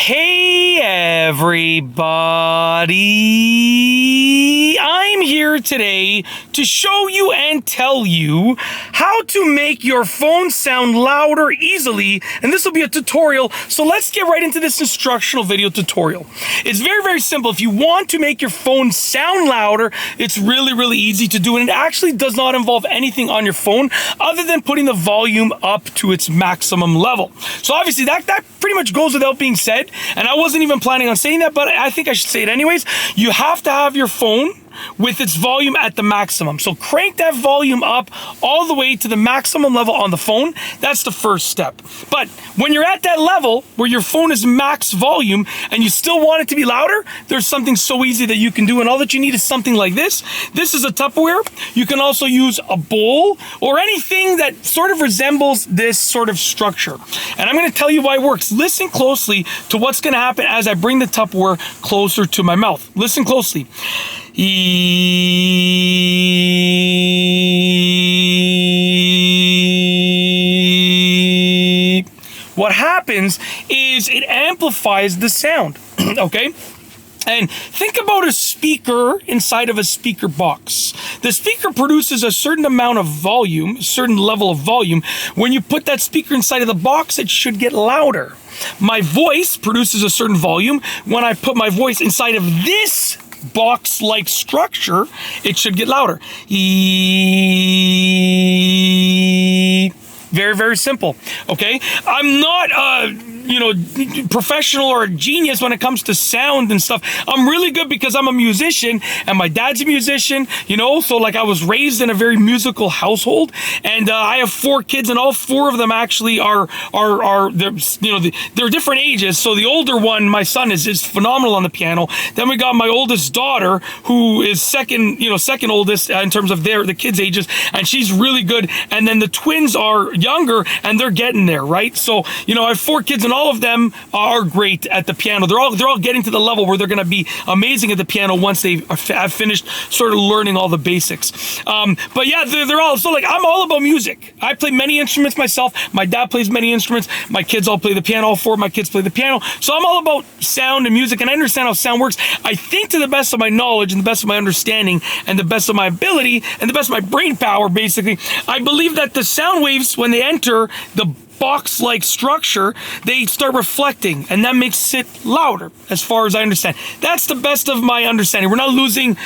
Hey everybody, I'm here today to show you and tell you how to make your phone sound louder easily, and this will be a tutorial, so let's get right into this instructional video tutorial. It's very simple. If you want to make your phone sound louder, it's really easy to do, and it actually does not involve anything on your phone other than putting the volume up to its maximum level. So obviously that pretty much goes without being said, and I wasn't even planning on saying that, but I think I should say it anyways. You have to have your phone with its volume at the maximum. So crank that volume up all the way to the maximum level on the phone. That's the first step. But when you're at that level where your phone is max volume and you still want it to be louder, there's something so easy that you can do, and all that you need is something like this. This is a Tupperware. You can also use a bowl or anything that sort of resembles this sort of structure. And I'm going to tell you why it works. Listen closely to what's going to happen as I bring the Tupperware closer to my mouth. Listen closely. What happens is it amplifies the sound, okay? And think about a speaker inside of a speaker box. The speaker produces a certain amount of volume, a certain level of volume. When you put that speaker inside of the box, it should get louder. My voice produces a certain volume. When I put my voice inside of this box-like structure, it should get louder. Very simple, okay? I'm not professional or a genius when it comes to sound and stuff. I'm really good because I'm a musician and my dad's a musician, so like I was raised in a very musical household, and I have 4 kids, and all 4 of them actually are they're different ages. So the older one, my son, is phenomenal on the piano. Then we got my oldest daughter, who is second oldest in terms of the kids' ages, and she's really good. And then the twins are younger and they're getting there, right? So I have 4 kids, and all of them are great at the piano. They're all getting to the level where they're going to be amazing at the piano once they have finished sort of learning all the basics. But yeah, they're all, so like, I'm all about music. I play many instruments myself. My dad plays many instruments. My kids all play the piano. All 4 of my kids play the piano. So I'm all about sound and music, and I understand how sound works. I think to the best of my knowledge and the best of my understanding and the best of my ability and the best of my brain power, basically, I believe that the sound waves, when they enter the box-like structure, they start reflecting, and that makes it louder, as far as I understand. That's the best of my understanding. We're not losing,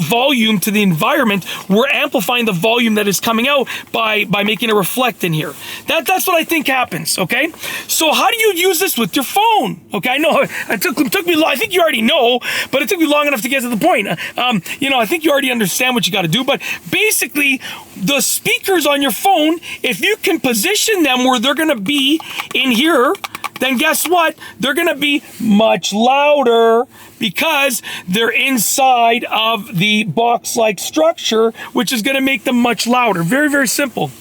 volume to the environment. We're amplifying the volume that is coming out by making it reflect in here. That's what I think happens, okay? So how do you use this with your phone? Okay, I know it took me long. I think you already know, but it took me long enough to get to the point. I think you already understand what you got to do, but basically, the speakers on your phone, if you can position them where they're going to be in here, then guess what? They're going to be much louder because they're inside of the box-like structure, which is going to make them much louder. Very simple.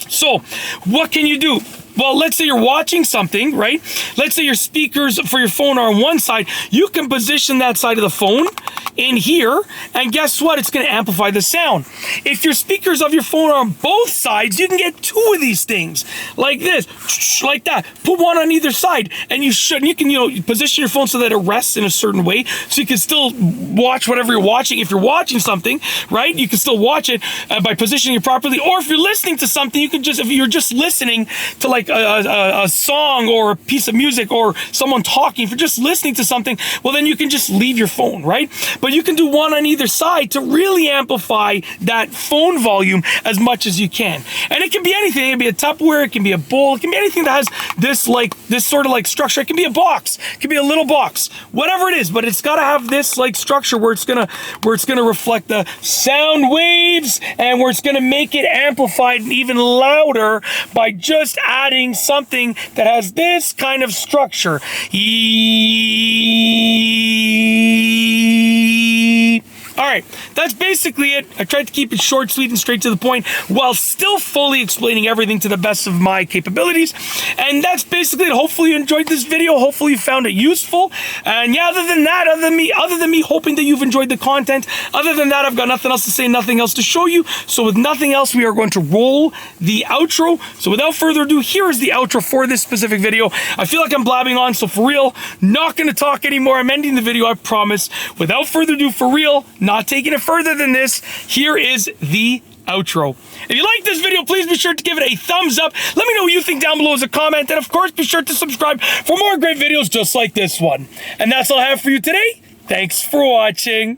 So what can you do? Well, let's say you're watching something, right? Let's say your speakers for your phone are on one side. You can position that side of the phone in here, and guess what? It's going to amplify the sound. If your speakers of your phone are on both sides, you can get 2 of these things, like this, like that. Put one on either side, and you can position your phone so that it rests in a certain way, so you can still watch whatever you're watching. If you're watching something, right, you can still watch it by positioning it properly. Or if you're listening to something, you can if you're just listening to like a song or a piece of music or someone talking, if you're just listening to something, well, then you can just leave your phone, right? But you can do one on either side to really amplify that phone volume as much as you can. And it can be anything. It can be a Tupperware, it can be a bowl, it can be anything that has this sort of like structure. It can be a box, it can be a little box, whatever it is, but it's got to have this like structure where it's gonna reflect the sound waves, and where it's gonna make it amplified and even louder by just adding something that has this kind of structure. All right, that's basically it. I tried to keep it short, sweet, and straight to the point while still fully explaining everything to the best of my capabilities. And that's basically it. Hopefully you enjoyed this video. Hopefully you found it useful. And yeah, other than that, other than me hoping that you've enjoyed the content, other than that, I've got nothing else to say, nothing else to show you. So with nothing else, we are going to roll the outro. So without further ado, here is the outro for this specific video. I feel like I'm blabbing on, so for real, not going to talk anymore. I'm ending the video, I promise. Without further ado, for real, not taking it further than this, here is the outro. If you like this video, please be sure to give it a thumbs up. Let me know what you think down below as a comment. And of course, be sure to subscribe for more great videos just like this one. And that's all I have for you today. Thanks for watching.